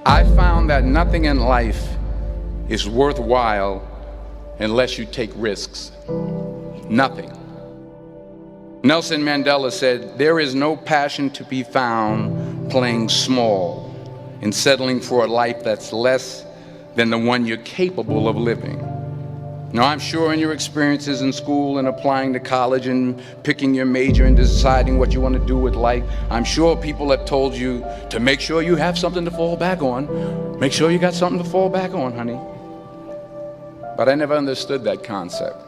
I found that nothing in life is worthwhile unless you take risks. Nothing. Nelson Mandela said, "There is no passion to be found playing small and settling for a life that's less than the one you're capable of living." Now, I'm sure in your experiences in school and applying to college and picking your major and deciding what you want to do with life, I'm sure people have told you to make sure you have something to fall back on. Make sure you got something to fall back on, honey. But I never understood that concept,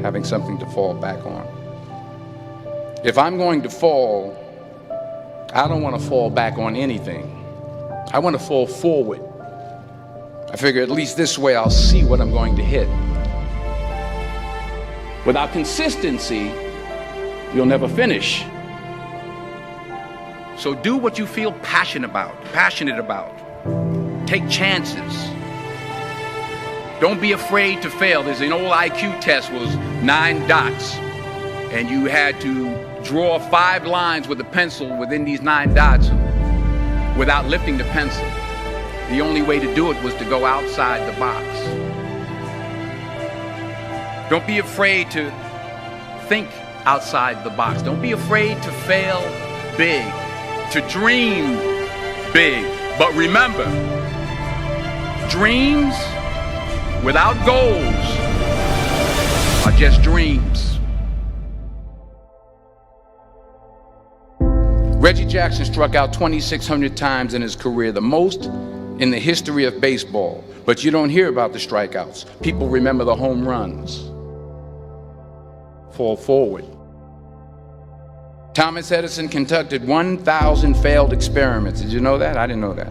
having something to fall back on. If I'm going to fall, I don't want to fall back on anything. I want to fall forward. I figure at least this way I'll see what I'm going to hit. Without consistency, you'll never finish. So do what you feel passionate about. Take chances. Don't be afraid to fail. There's an old IQ test, was 9 dots, and you had to draw 5 lines with a pencil within these 9 dots without lifting the pencil. The only way to do it was to go outside the box. Don't be afraid to think outside the box. Don't be afraid to fail big, to dream big. But remember, dreams without goals are just dreams. Reggie Jackson struck out 2,600 times in his career, the most in the history of baseball. But you don't hear about the strikeouts. People remember the home runs. Fall forward. Thomas Edison conducted 1,000 failed experiments. Did you know that? I didn't know that.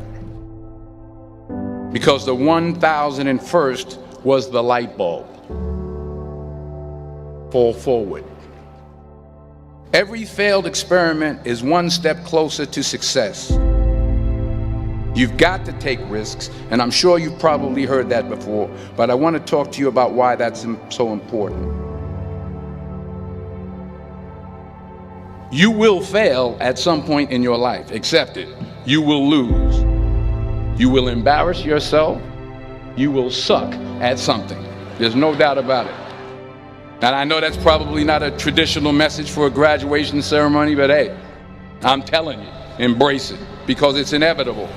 Because the 1,001st was the light bulb. Fall forward. Every failed experiment is one step closer to success. You've got to take risks, and I'm sure you've probably heard that before, but I want to talk to you about why that's so important. You will fail at some point in your life. Accept it. You will lose. You will embarrass yourself. You will suck at something. There's no doubt about it. And I know that's probably not a traditional message for a graduation ceremony, but hey, I'm telling you, embrace it, because it's inevitable.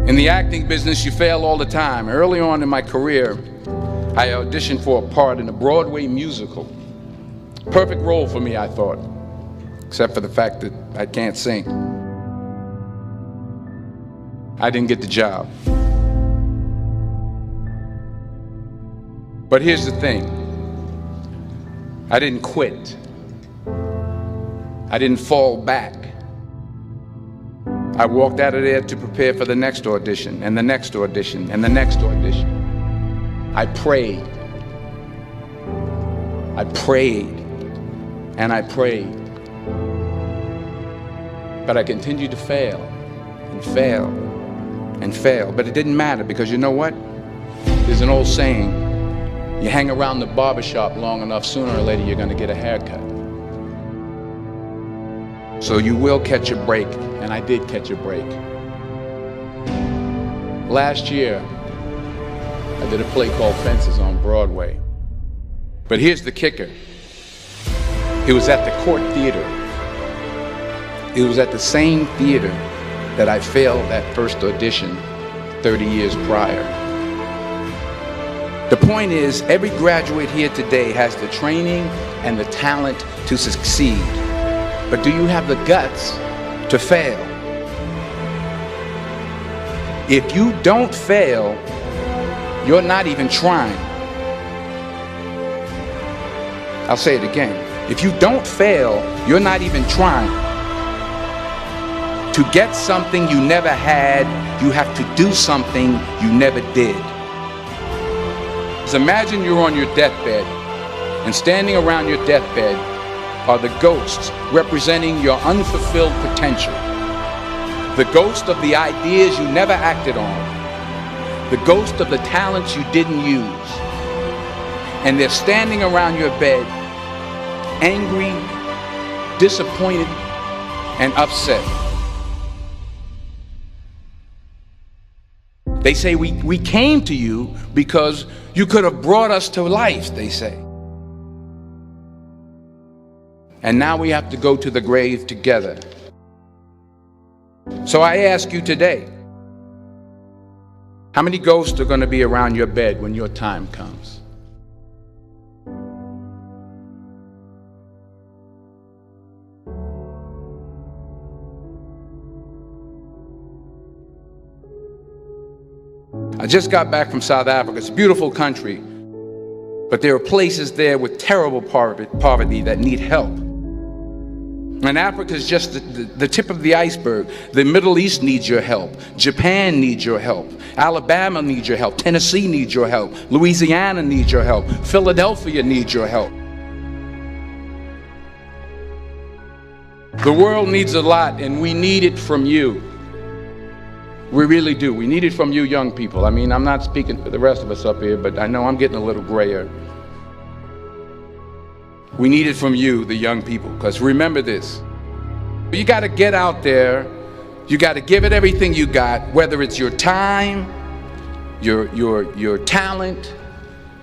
In the acting business, you fail all the time. Early on in my career, I auditioned for a part in a Broadway musical. Perfect role for me, I thought, except for the fact that I can't sing. I didn't get the job. But here's the thing. I didn't quit. I didn't fall back. I walked out of there to prepare for the next audition, and the next audition, and the next audition. I prayed. I prayed. And I prayed. But I continued to fail, and fail, and fail. But it didn't matter, because you know what? There's an old saying, you hang around the barbershop long enough, sooner or later you're going to get a haircut. So you will catch a break, and I did catch a break. Last year, I did a play called Fences on Broadway. But here's the kicker. It was at the Court Theater. It was at the same theater that I failed that first audition 30 years prior. The point is, every graduate here today has the training and the talent to succeed. But do you have the guts to fail? If you don't fail, you're not even trying. I'll say it again. If you don't fail, you're not even trying. To get something you never had, you have to do something you never did. So imagine you're on your deathbed, and standing around your deathbed are the ghosts representing your unfulfilled potential. The ghost of the ideas you never acted on. The ghost of the talents you didn't use. And they're standing around your bed, angry, disappointed, and upset. They say we came to you because you could have brought us to life, they say. And now we have to go to the grave together. So I ask you today, how many ghosts are going to be around your bed when your time comes? I just got back from South Africa. It's a beautiful country, but there are places there with terrible poverty that need help. And Africa is just the tip of the iceberg. The Middle East needs your help. Japan needs your help. Alabama needs your help. Tennessee needs your help. Louisiana needs your help. Philadelphia needs your help. The world needs a lot, and we need it from you. We really do. We need it from you young people. I mean, I'm not speaking for the rest of us up here, but I know I'm getting a little grayer. We need it from you, the young people, because remember this. You got to get out there. You got to give it everything you got, whether it's your time, your talent,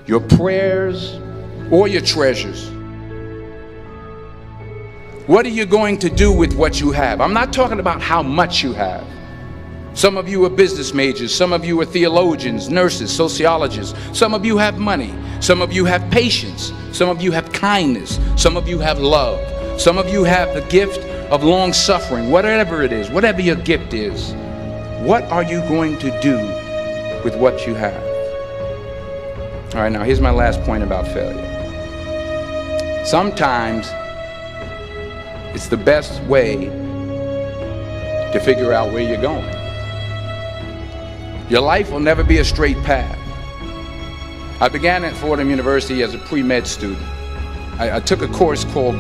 your prayers, or your treasures. What are you going to do with what you have? I'm not talking about how much you have. Some of you are business majors, some of you are theologians, nurses, sociologists. Some of you have money, some of you have patience, some of you have kindness, some of you have love, some of you have the gift of long suffering. Whatever it is, whatever your gift is, what are you going to do with what you have? All right, now here's my last point about failure. Sometimes it's the best way to figure out where you're going. Your life will never be a straight path. I began at Fordham University as a pre-med student. I took a course called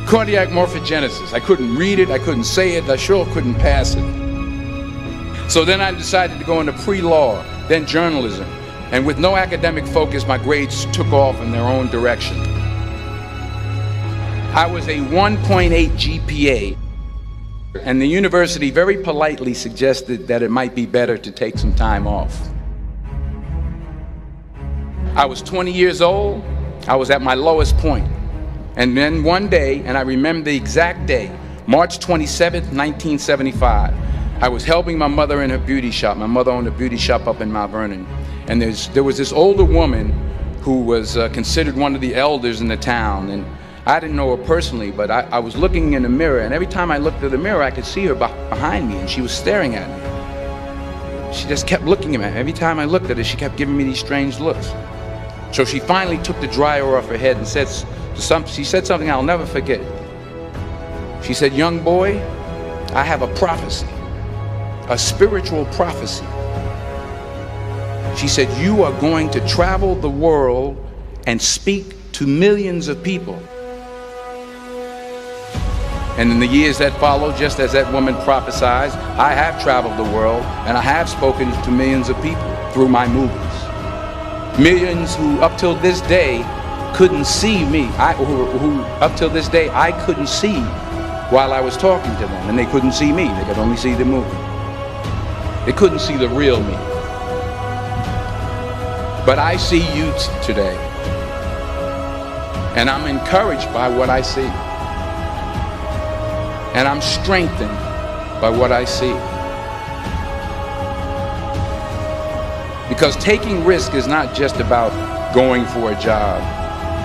cardiac morphogenesis. I couldn't read it, I couldn't say it, I sure couldn't pass it. So then I decided to go into pre-law, then journalism. And with no academic focus, my grades took off in their own direction. I was a 1.8 GPA. And the university very politely suggested that it might be better to take some time off. I was 20 years old. I was at my lowest point. And then one day, and I remember the exact day, March 27th, 1975, I was helping my mother in her beauty shop. My mother owned a beauty shop up in Mount Vernon. And there was this older woman who was considered one of the elders in the town. And I didn't know her personally, but I was looking in the mirror, and every time I looked at the mirror, I could see her behind me, and she was staring at me. She just kept looking at me. Every time I looked at her, she kept giving me these strange looks. So she finally took the dryer off her head and she said something I'll never forget. She said, "Young boy, I have a prophecy, a spiritual prophecy." She said, "You are going to travel the world and speak to millions of people." And in the years that followed, just as that woman prophesied, I have traveled the world and I have spoken to millions of people through my movies. Millions who up till this day couldn't see me, who up till this day I couldn't see while I was talking to them, and they couldn't see me, they could only see the movie. They couldn't see the real me. But I see you today, and I'm encouraged by what I see. And I'm strengthened by what I see. Because taking risk is not just about going for a job.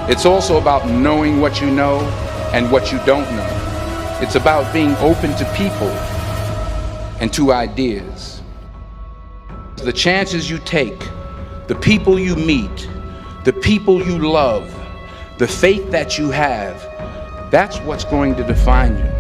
It's also about knowing what you know and what you don't know. It's about being open to people and to ideas. The chances you take, the people you meet, the people you love, the faith that you have, that's what's going to define you.